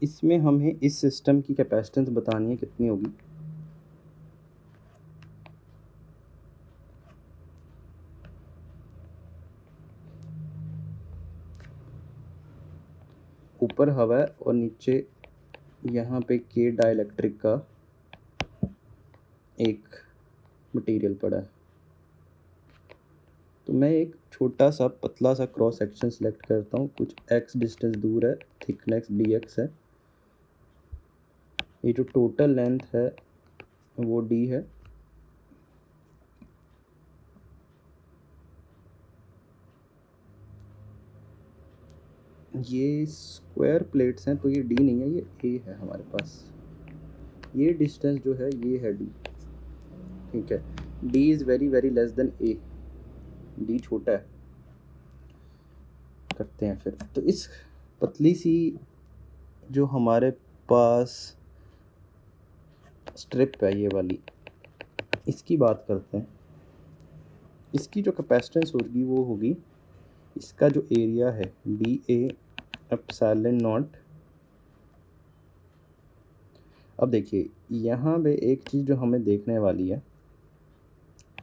इसमें हमें इस सिस्टम की कैपेसिटेंस बतानी है कितनी होगी। ऊपर हवा है और नीचे यहाँ पे के डाइलेक्ट्रिक का एक मटेरियल पड़ा है। तो मैं एक छोटा सा पतला सा क्रॉस सेक्शन सेलेक्ट करता हूँ, कुछ x डिस्टेंस दूर है, थिकनेस dx है। ये जो टोटल लेंथ है वो d है। ये स्क्वायर प्लेट्स हैं तो ये d नहीं है, ये a है हमारे पास। ये डिस्टेंस जो है ये है d, ठीक है। d is very very less than a, d छोटा है। करते हैं फिर, तो इस पतली सी जो हमारे पास स्ट्रिप है ये वाली, इसकी बात करते हैं। इसकी जो कैपेसिटेंस होगी वो होगी, इसका जो एरिया है डी ए एप्सिलॉन नॉट। अब देखिए यहाँ पे एक चीज़ जो हमें देखने वाली है,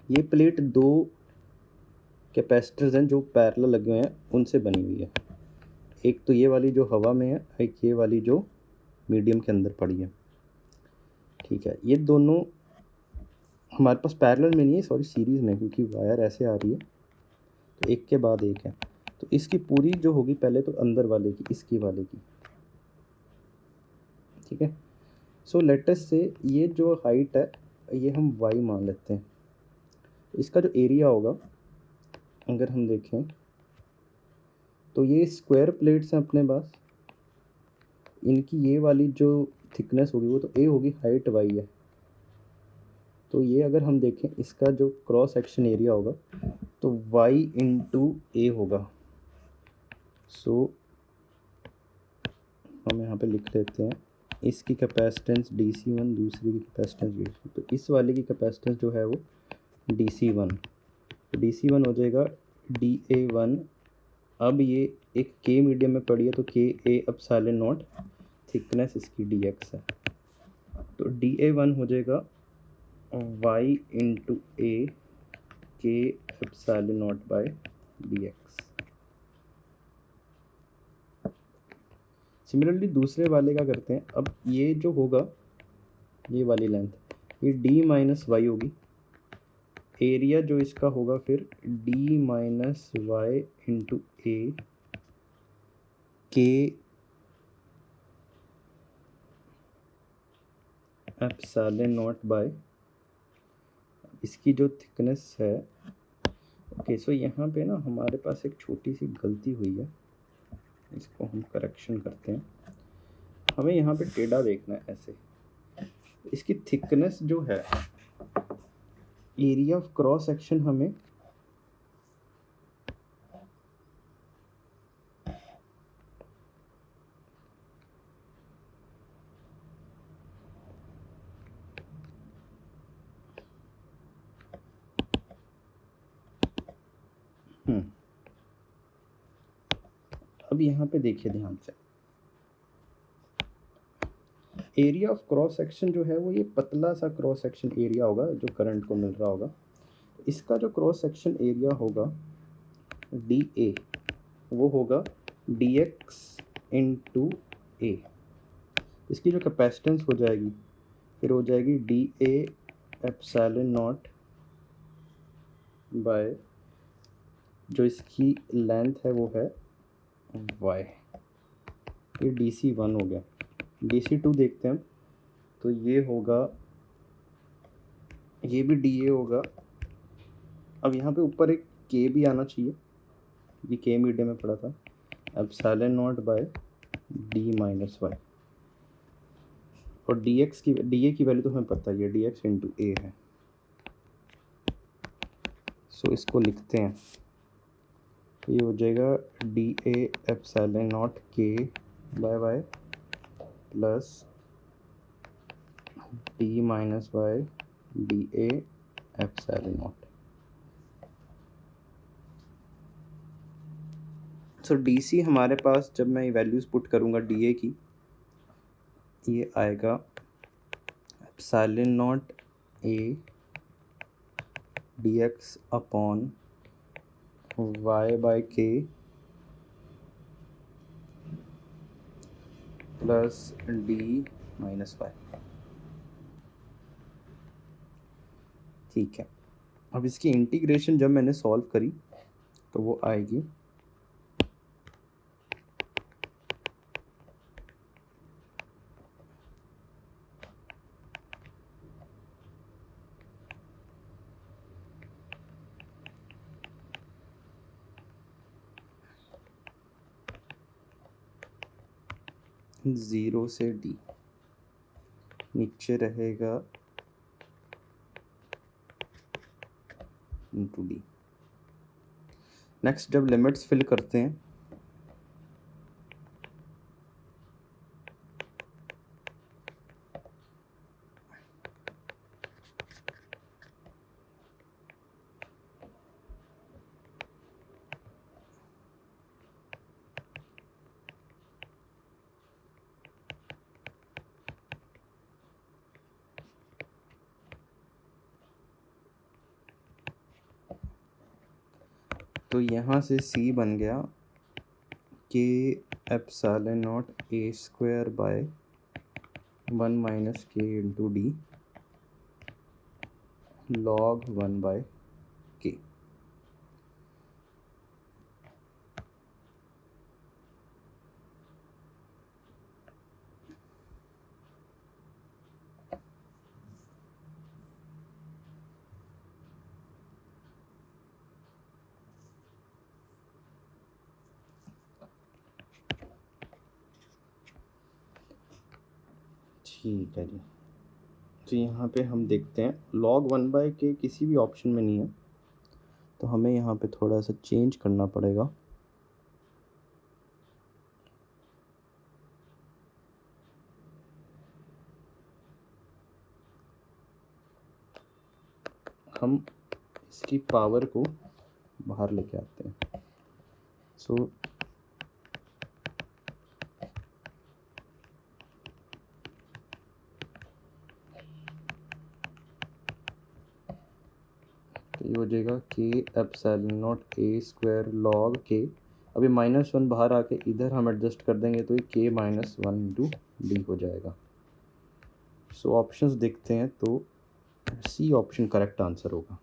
ये प्लेट दो कैपेसिटर्स हैं जो पैरेलल लगे हुए हैं उनसे बनी हुई है। एक तो ये वाली जो हवा में है, एक ये वाली जो मीडियम के अंदर पड़ी है, ठीक है। ये दोनों हमारे पास पैरेलल में नहीं है, सॉरी सीरीज़ में, क्योंकि वायर ऐसे आ रही है तो एक के बाद एक है। तो इसकी पूरी जो होगी पहले तो अंदर वाले की, इसकी वाले की, ठीक है। सो लेट अस से ये जो हाइट है ये हम y मान लेते हैं। इसका जो एरिया होगा अगर हम देखें तो ये स्क्वायर प्लेट्स हैं अपने पास, इनकी ये वाली जो थिकनेस होगी वो तो a होगी, हाइट y है। तो ये अगर हम देखें इसका जो क्रॉस सेक्शन एरिया होगा तो y इंटू ए होगा। सो हम यहाँ पे लिख लेते हैं, इसकी कैपेसिटेंस DC1, दूसरी की कैपेसिटेंस DC2। तो इस वाले की कैपेसिटेंस जो है वो DC1, तो DC1 हो जाएगा DA1। अब ये एक K मीडियम में पड़ी है तो KA एप्सिलॉन नॉट, थिकनेस इसकी dx है। तो DA1 हो जाएगा y into A K epsilon naught by dx। Similarly दूसरे वाले का करते हैं। अब ये जो होगा ये वाली लेंथ, ये d माइनस वाई होगी। एरिया जो इसका होगा फिर d माइनस वाई इंटू ए के एप्सिलॉन नॉट बाय इसकी जो थिकनेस है। ओके, सो यहाँ पे ना हमारे पास एक छोटी सी गलती हुई है, इसको हम करेक्शन करते हैं। हमें यहाँ पे टेढ़ा देखना है ऐसे। इसकी थिकनेस जो है, एरिया ऑफ क्रॉस सेक्शन हमें अब यहाँ पे देखिए ध्यान से, एरिया ऑफ क्रॉस सेक्शन जो है वो ये पतला सा क्रॉस सेक्शन एरिया होगा जो करंट को मिल रहा होगा। इसका जो क्रॉस सेक्शन एरिया होगा डी ए, वो होगा डी एक्स इंटू ए। इसकी जो कैपेसिटेंस हो जाएगी फिर हो जाएगी D A epsilon naught by जो इसकी लेंथ है वो है y। ये DC1 हो गया। DC2 देखते हैं, तो ये होगा, ये भी DA होगा। अब यहाँ पे ऊपर एक K भी आना चाहिए, ये K मीडियम में पड़ा था, epsilon naught by D minus y. और DX की DA की वैल्यू तो हमें पता है, DX इंटू ए है। सो इसको लिखते हैं, तो ये हो जाएगा DA epsilon naught K by y plus D minus y DA epsilon naught. So DC हमारे पास, जब मैं वैल्यूज़ पुट करूँगा DA की, ये आएगा epsilon naught A D x upon y by K plus D minus y. ठीक है, अब इसकी इंटीग्रेशन जब मैंने सॉल्व करी तो वो आएगी ज़ीरो से डी, नीचे रहेगा इंटू डी। नेक्स्ट जब लिमिट्स फिल करते हैं तो यहाँ से c बन गया के epsilon naught A square by 1 minus के इंटू डी लॉग 1 बाय के। ठीक है जी, तो यहाँ पे हम देखते हैं log 1 बाय के किसी भी ऑप्शन में नहीं है, तो हमें यहाँ पे थोड़ा सा चेंज करना पड़ेगा। हम इसकी पावर को बाहर लेके आते हैं। सो तो ये हो जाएगा के एप्सिलॉन नॉट ए स्क्वायर लॉग के। अभी -1 बाहर आके इधर हम एडजस्ट कर देंगे तो ये के -1 इंटू डी हो जाएगा। सो ऑप्शंस देखते हैं तो सी ऑप्शन करेक्ट आंसर होगा।